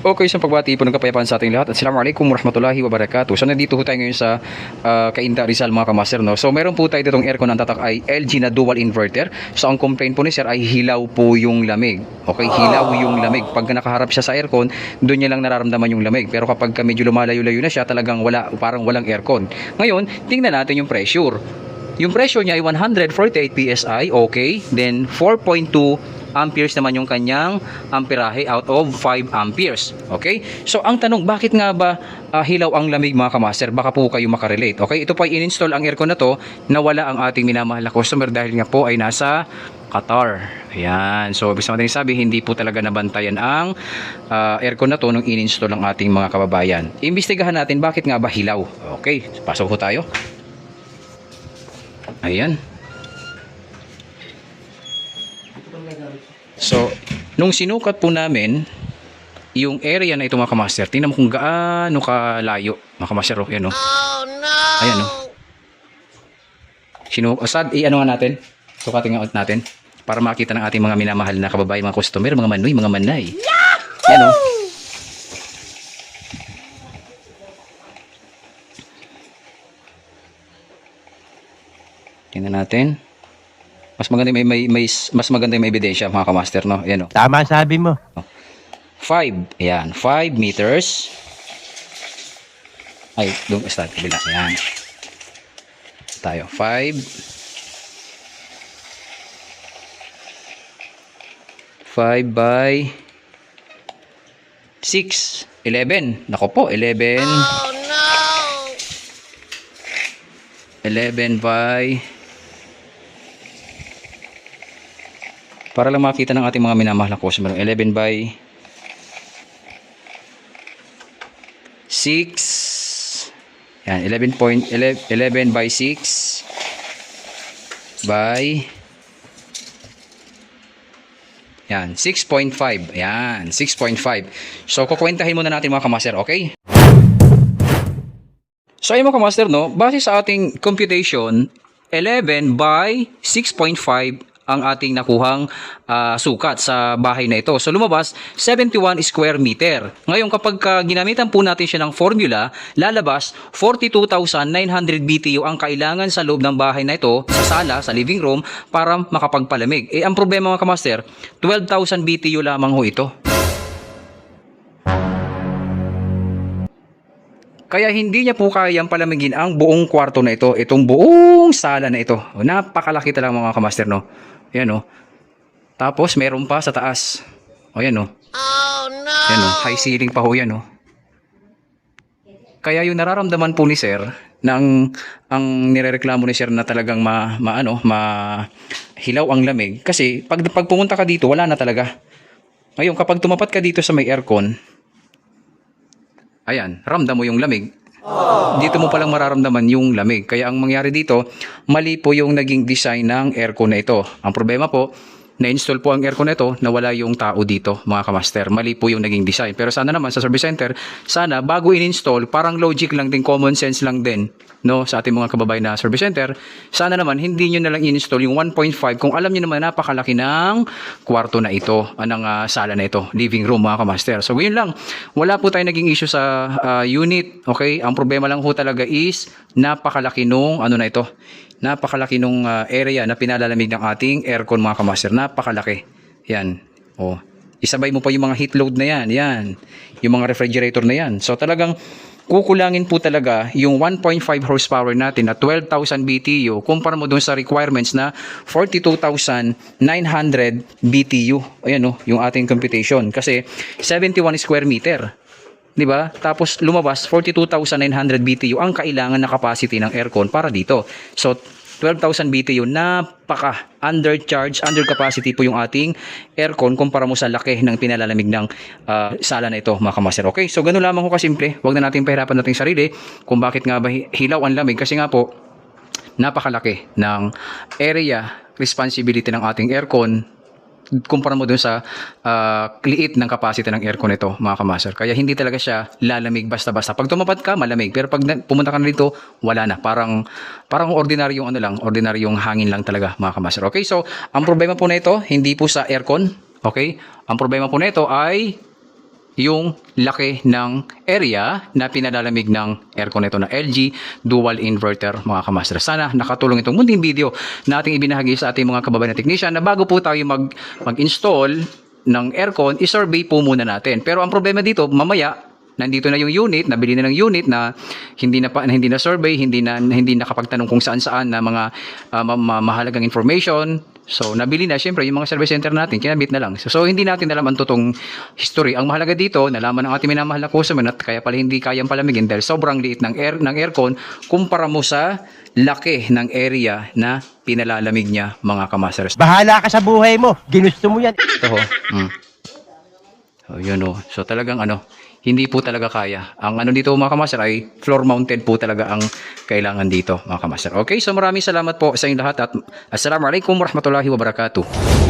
Okay, sa pagbati po ng kapayapaan sa ating lahat. Assalamualaikum warahmatullahi wabarakatuh. So nandito po tayo ngayon sa Cainta Rizal mga kamaster, no. So meron po tayo ditong aircon ang tatak ay LG na dual inverter. So ang complaint po ni sir ay hilaw po yung lamig. Okay, hilaw yung lamig. Pag nakaharap siya sa aircon, doon niya lang nararamdaman yung lamig. Pero kapag medyo lumalayo-layo na siya, talagang wala, parang walang aircon. Ngayon, tingnan natin yung pressure. Yung pressure niya ay 148 PSI, okay. Then 4.2 amperes naman yung kanyang amperahe out of 5 amperes. Okay? So, ang tanong, bakit nga ba hilaw ang lamig mga kamaster? Baka po kayo makarelate. Okay? Ito po ay in-install ang aircon na to na wala ang ating minamahal na customer dahil nga po ay nasa Qatar. Ayan. So, ibig sabi, hindi po talaga nabantayan ang aircon na to nung in-install ang ating mga kababayan. Imbestigahan natin bakit nga ba hilaw. Okay? Pasok po tayo. Ayan. So, nung sinukat po namin yung area na ito mga kamaster, tingnan mo kung gaano kalayo mga kamaster. Ayan o. Oh, no! Ayan o. Ano nga natin? Sukatin nga natin para makita ng ating mga minamahal na kababayan, mga customer, mga manoy, mga manay. Yahoo! Ayan o. Tingnan natin. Mas maganda mas maganda yung ebidensya mga kamaster, no. Ayan o. Tama sabi mo. 5. Ayan, 5 meters. Ay, doon start kabila. Ayan. Tayo 5 by 6. 11. Nako po, 11. Oh no. 11 by, para lang makita ng ating mga minamahal na customer, 11 by 6. Yan, 11 by 6 by, yan, 6.5. Yan, 6.5. So, kukwentahin muna natin mga kamaster, okay? So, ayun mga kamaster, no, base sa ating computation, 11 by 6.5 ang ating nakuhang sukat sa bahay na ito. So lumabas 71 square meter. Ngayon kapag ginamitan po natin siya ng formula, lalabas 42,900 BTU ang kailangan sa loob ng bahay na ito, sa sala, sa living room, para makapagpalamig. Eh ang problema mga kamaster, 12,000 BTU lamang ho ito. Kaya hindi niya po kayang palamigin ang buong kwarto na ito, itong buong sala na ito. Napakalaki talaga mga kamaster, no. Ayan o. Tapos meron pa sa taas. O yan o. Oh no! Ayan o. High ceiling pa ho yan o. Kaya yung nararamdaman po ni sir, na ang nirereklamo ni sir na talagang hilaw ang lamig. Kasi pag pumunta ka dito, wala na talaga. Ngayon kapag tumapat ka dito sa may aircon, ayan, ramdam mo yung lamig. Dito mo palang mararamdaman yung lamig. Kaya ang mangyari dito, mali po yung naging design ng aircon na ito. Ang problema po, na-install po ang aircon na ito, nawala yung tao dito mga kamaster. Mali po yung naging design. Pero sana naman sa service center, sana bago in-install, parang logic lang din, common sense lang din, no, sa ating mga kababayan na service center, sana naman hindi nyo na lang in-install yung 1.5 kung alam nyo naman napakalaki ng kwarto na ito, ng sala na ito, living room mga kamaster. So yun lang, wala po tayong naging issue sa unit, okay? Ang problema lang po talaga is napakalaki nung napakalaki nung area na pinalalamig ng ating aircon mga kamaster. Napakalaki. Yan. O, isabay mo pa yung mga heat load na yan. Yan. Yung mga refrigerator na yan. So talagang kukulangin po talaga yung 1.5 horsepower natin na 12,000 BTU kumpara mo dun sa requirements na 42,900 BTU. Ayan o, yung ating computation. Kasi 71 square meter. Diba? Tapos lumabas 42,900 BTU ang kailangan na capacity ng aircon para dito. So 12,000 BTU, napaka undercharge, under capacity po yung ating aircon kumpara mo sa laki ng pinalalamig ng sala na ito mga kamaster. Okay, so ganun lamang ko kasimple. Huwag na natin pahirapan nating sarili kung bakit nga ba hilaw ang lamig, kasi nga po napakalaki ng area responsibility ng ating aircon kumpara mo dun sa liit ng capacity ng aircon nito mga kamaster. Kaya hindi talaga siya lalamig basta-basta. Pag tumapat ka, malamig. Pero pag pumunta ka na dito, wala na. Parang ordinaryong ordinaryong hangin lang talaga mga kamaster. Okay, so ang problema po na ito, hindi po sa aircon. Okay, ang problema po na ito ay yung laki ng area na pinalalamig ng aircon nito na LG dual inverter mga kamaster. Sana nakatulong itong munting video na ating ibinahagi sa ating mga kababayan na technician na bago po tayo mag-install ng aircon, isurvey po muna natin. Pero ang problema dito, mamaya nandito na yung unit, nabili na ng unit na hindi na survey, hindi nakapagtanong kung saan-saan na mga mahalagang information. So nabili na, syempre yung mga service center natin kinabit na lang. So hindi natin alam ang totoong history. Ang mahalaga dito, nalaman ng ating minamahal na customer at kaya pala hindi kayang palamigin dahil sobrang liit ng aircon kumpara mo sa laki ng area na pinalalamig niya mga kamasters. Bahala ka sa buhay mo. Ginusto mo yan. Ito ho. So yun ho. So talagang hindi po talaga kaya. Ang dito mga kamaster ay floor mounted po talaga ang kailangan dito mga kamaster. Okay, so maraming salamat po sa inyong lahat at assalamualaikum warahmatullahi wabarakatuh.